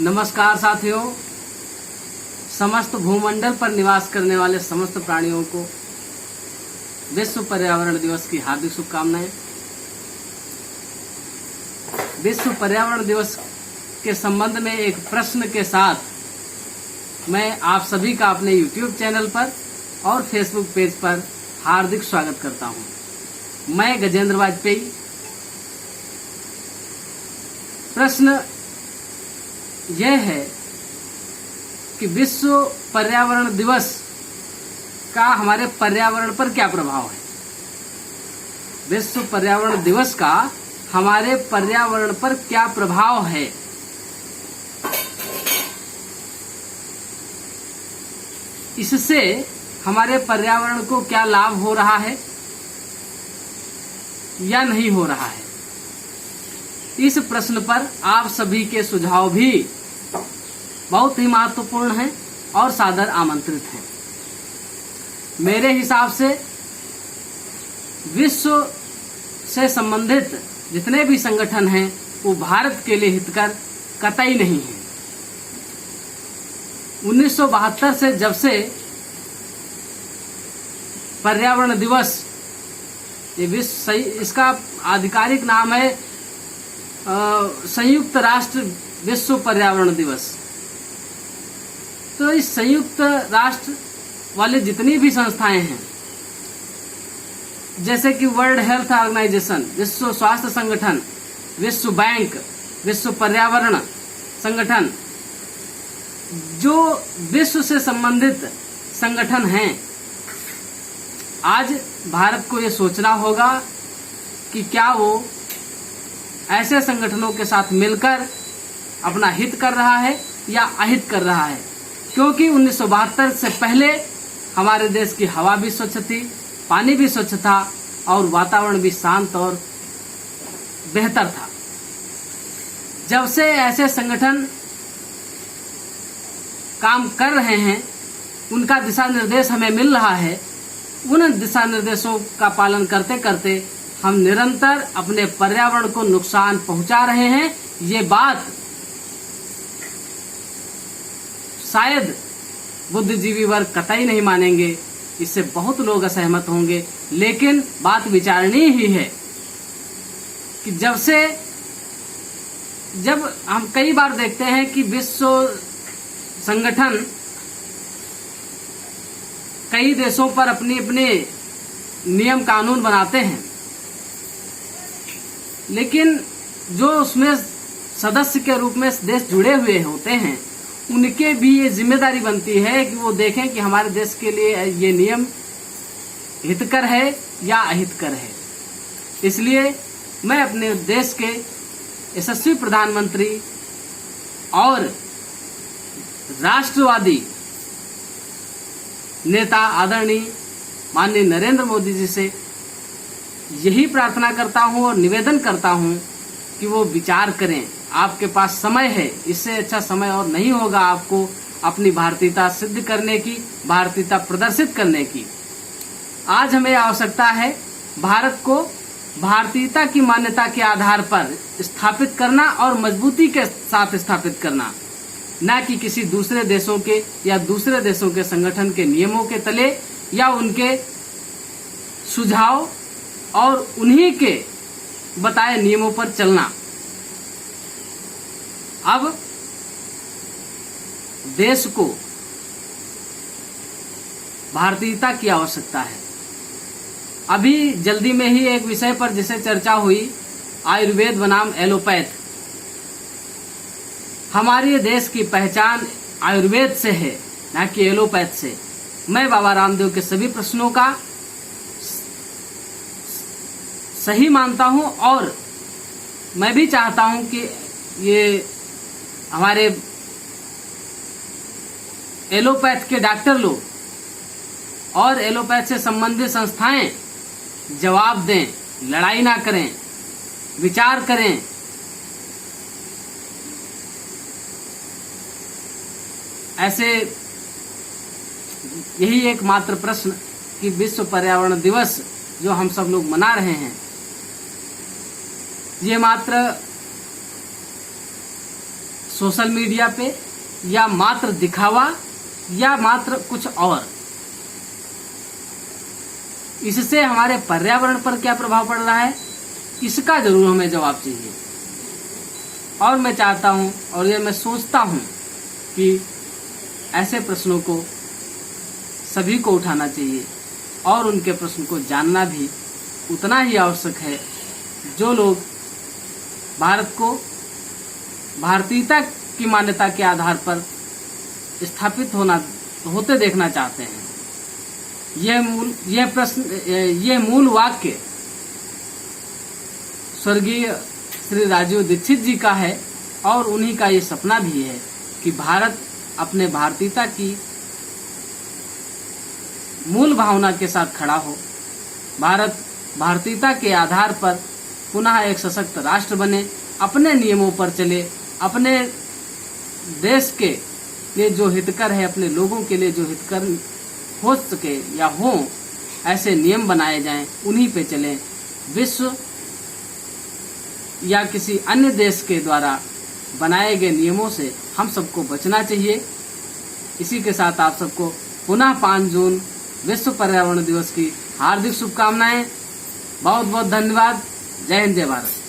नमस्कार साथियों, समस्त भूमंडल पर निवास करने वाले समस्त प्राणियों को विश्व पर्यावरण दिवस की हार्दिक शुभकामनाएं। विश्व पर्यावरण दिवस के संबंध में एक प्रश्न के साथ मैं आप सभी का अपने YouTube चैनल पर और Facebook पेज पर हार्दिक स्वागत करता हूं। मैं गजेंद्र वाजपेयी। प्रश्न यह है कि विश्व पर्यावरण दिवस का हमारे पर्यावरण पर क्या प्रभाव है। विश्व पर्यावरण दिवस का हमारे पर्यावरण पर क्या प्रभाव है। इससे हमारे पर्यावरण को क्या लाभ हो रहा है या नहीं हो रहा है। इस प्रश्न पर आप सभी के सुझाव भी बहुत ही महत्वपूर्ण हैं और सादर आमंत्रित हैं। मेरे हिसाब से विश्व से संबंधित जितने भी संगठन हैं वो भारत के लिए हितकर कतई नहीं है। 1972 से जब से पर्यावरण दिवस, ये विश्व, इसका आधिकारिक नाम है संयुक्त राष्ट्र विश्व पर्यावरण दिवस। तो इस संयुक्त राष्ट्र वाले जितनी भी संस्थाएं हैं, जैसे कि वर्ल्ड हेल्थ ऑर्गेनाइजेशन, विश्व स्वास्थ्य संगठन, विश्व बैंक, विश्व पर्यावरण संगठन, जो विश्व से संबंधित संगठन हैं, आज भारत को ये सोचना होगा कि क्या वो ऐसे संगठनों के साथ मिलकर अपना हित कर रहा है या अहित कर रहा है। क्योंकि 1972 से पहले हमारे देश की हवा भी स्वच्छ थी, पानी भी स्वच्छ था और वातावरण भी शांत और बेहतर था। जब से ऐसे संगठन काम कर रहे हैं, उनका दिशा निर्देश हमें मिल रहा है। उन दिशा निर्देशों का पालन करते करते हम निरंतर अपने पर्यावरण को नुकसान पहुंचा रहे हैं। ये बात शायद बुद्धिजीवी वर्ग कतई नहीं मानेंगे, इससे बहुत लोग असहमत होंगे, लेकिन बात विचारणीय ही है कि जब हम कई बार देखते हैं कि विश्व संगठन कई देशों पर अपने अपने नियम कानून बनाते हैं, लेकिन जो उसमें सदस्य के रूप में देश जुड़े हुए होते हैं, उनके भी ये जिम्मेदारी बनती है कि वो देखें कि हमारे देश के लिए ये नियम हितकर है या अहितकर है। इसलिए मैं अपने देश के यशस्वी प्रधानमंत्री और राष्ट्रवादी नेता आदरणीय माननीय नरेंद्र मोदी जी से यही प्रार्थना करता हूं और निवेदन करता हूं कि वो विचार करें। आपके पास समय है, इससे अच्छा समय और नहीं होगा आपको अपनी भारतीयता सिद्ध करने की, भारतीयता प्रदर्शित करने की। आज हमें आवश्यकता है भारत को भारतीयता की मान्यता के आधार पर स्थापित करना और मजबूती के साथ स्थापित करना, न कि किसी दूसरे देशों के या दूसरे देशों के संगठन के नियमों के तले या उनके सुझाव और उन्हीं के बताए नियमों पर चलना। अब देश को भारतीयता की आवश्यकता है। अभी जल्दी में ही एक विषय पर जिसे चर्चा हुई, आयुर्वेद बनाम एलोपैथ। हमारे देश की पहचान आयुर्वेद से है, न कि एलोपैथ से। मैं बाबा रामदेव के सभी प्रश्नों का सही मानता हूं और मैं भी चाहता हूं कि ये हमारे एलोपैथ के डॉक्टर लोग और एलोपैथ से संबंधित संस्थाएं जवाब दें, लड़ाई ना करें, विचार करें। ऐसे यही एकमात्र प्रश्न कि विश्व पर्यावरण दिवस जो हम सब लोग मना रहे हैं, ये मात्र सोशल मीडिया पे, या मात्र दिखावा, या मात्र कुछ और। इससे हमारे पर्यावरण पर क्या प्रभाव पड़ रहा है, इसका जरूर हमें जवाब चाहिए। और मैं चाहता हूं, और ये मैं सोचता हूं कि ऐसे प्रश्नों को सभी को उठाना चाहिए, और उनके प्रश्न को जानना भी उतना ही आवश्यक है जो लोग भारत को भारतीयता की मान्यता के आधार पर स्थापित होते देखना चाहते हैं। यह मूल वाक्य स्वर्गीय श्री राजीव दीक्षित जी का है, और उन्हीं का ये सपना भी है कि भारत अपने भारतीयता की मूल भावना के साथ खड़ा हो। भारत भारतीयता के आधार पर पुनः एक सशक्त राष्ट्र बने, अपने नियमों पर चले, अपने देश के लिए जो हितकर है, अपने लोगों के लिए जो हितकर हो सके या हो, ऐसे नियम बनाए जाएं, उन्हीं पे चलें। विश्व या किसी अन्य देश के द्वारा बनाए गए नियमों से हम सबको बचना चाहिए। इसी के साथ आप सबको पुनः 5 जून विश्व पर्यावरण दिवस की हार्दिक शुभकामनाएं। बहुत बहुत धन्यवाद। जय हिंद, जय भारत।